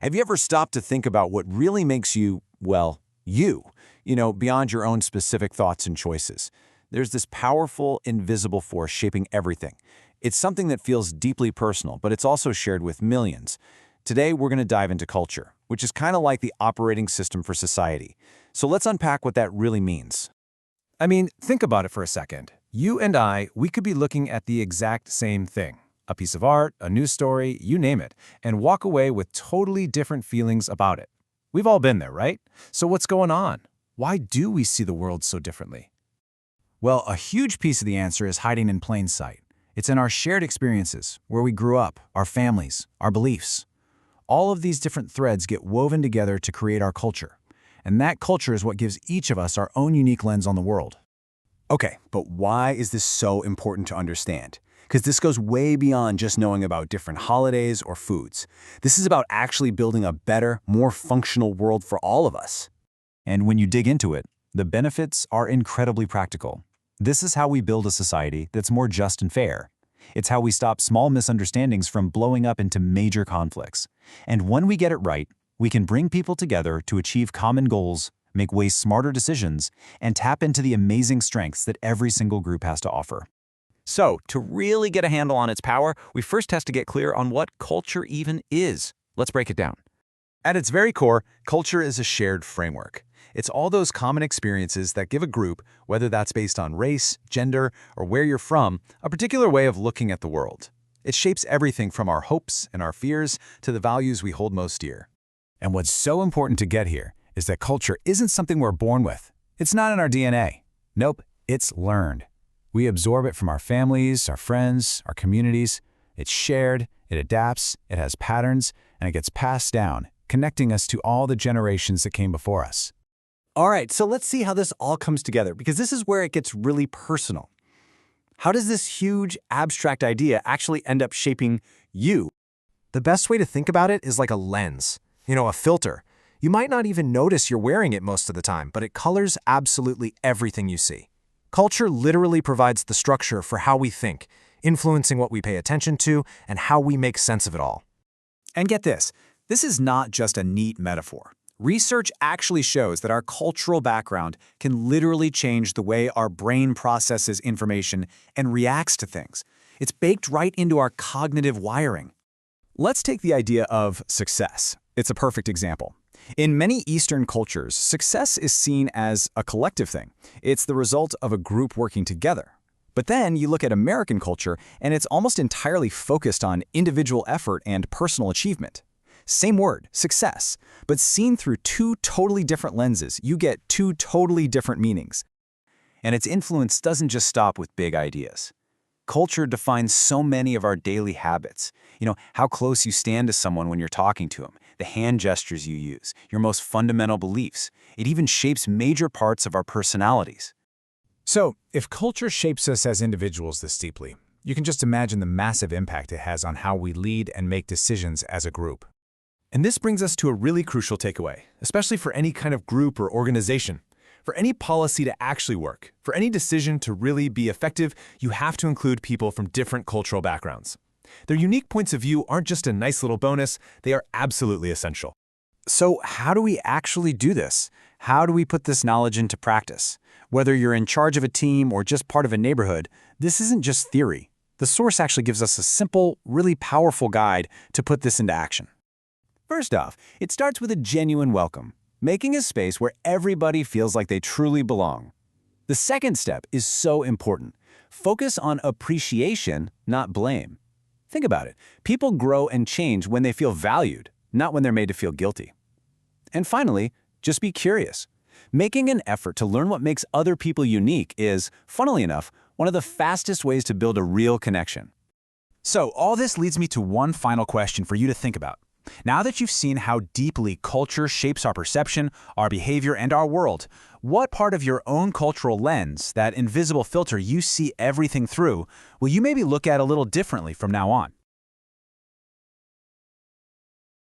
Have you ever stopped to think about what really makes you, well, you, beyond your own specific thoughts and choices? There's this powerful, invisible force shaping everything. It's something that feels deeply personal, but it's also shared with millions. Today, we're going to dive into culture, which is kind of like the operating system for society. So let's unpack what that really means. I mean, think about it for a second. You and I, we could be looking at the exact same thing. A piece of art, a news story, you name it, and walk away with totally different feelings about it. We've all been there, right? So what's going on? Why do we see the world so differently? Well, a huge piece of the answer is hiding in plain sight. It's in our shared experiences, where we grew up, our families, our beliefs. All of these different threads get woven together to create our culture. And that culture is what gives each of us our own unique lens on the world. Okay, but why is this so important to understand? Because this goes way beyond just knowing about different holidays or foods. This is about actually building a better, more functional world for all of us. And when you dig into it, the benefits are incredibly practical. This is how we build a society that's more just and fair. It's how we stop small misunderstandings from blowing up into major conflicts. And when we get it right, we can bring people together to achieve common goals, make way smarter decisions, and tap into the amazing strengths that every single group has to offer. So, to really get a handle on its power, we first have to get clear on what culture even is. Let's break it down. At its very core, culture is a shared framework. It's all those common experiences that give a group, whether that's based on race, gender, or where you're from, a particular way of looking at the world. It shapes everything from our hopes and our fears to the values we hold most dear. And what's so important to get here is that culture isn't something we're born with. It's not in our DNA. Nope, it's learned. We absorb it from our families, our friends, our communities. It's shared, it adapts, it has patterns, and it gets passed down, connecting us to all the generations that came before us. All right, so let's see how this all comes together, because this is where it gets really personal. How does this huge, abstract idea actually end up shaping you? The best way to think about it is like a lens, a filter. You might not even notice you're wearing it most of the time, but it colors absolutely everything you see. Culture literally provides the structure for how we think, influencing what we pay attention to and how we make sense of it all. And get this is not just a neat metaphor. Research actually shows that our cultural background can literally change the way our brain processes information and reacts to things. It's baked right into our cognitive wiring. Let's take the idea of success. It's a perfect example. In many Eastern cultures, success is seen as a collective thing. It's the result of a group working together. But then you look at American culture, and it's almost entirely focused on individual effort and personal achievement. Same word, success, but seen through two totally different lenses, you get two totally different meanings. And its influence doesn't just stop with big ideas. Culture defines so many of our daily habits. How close you stand to someone when you're talking to them, the hand gestures you use, your most fundamental beliefs. It even shapes major parts of our personalities. So, if culture shapes us as individuals this deeply, you can just imagine the massive impact it has on how we lead and make decisions as a group. And this brings us to a really crucial takeaway, especially for any kind of group or organization. For any policy to actually work, for any decision to really be effective, you have to include people from different cultural backgrounds. Their unique points of view aren't just a nice little bonus, they are absolutely essential. So how do we actually do this? How do we put this knowledge into practice? Whether you're in charge of a team or just part of a neighborhood, this isn't just theory. The source actually gives us a simple, really powerful guide to put this into action. First off, it starts with a genuine welcome, making a space where everybody feels like they truly belong. The second step is so important. Focus on appreciation, not blame. Think about it. People grow and change when they feel valued, not when they're made to feel guilty. And finally, just be curious. Making an effort to learn what makes other people unique is, funnily enough, one of the fastest ways to build a real connection. So all this leads me to one final question for you to think about. Now that you've seen how deeply culture shapes our perception, our behavior, and our world, what part of your own cultural lens, that invisible filter you see everything through, will you maybe look at a little differently from now on?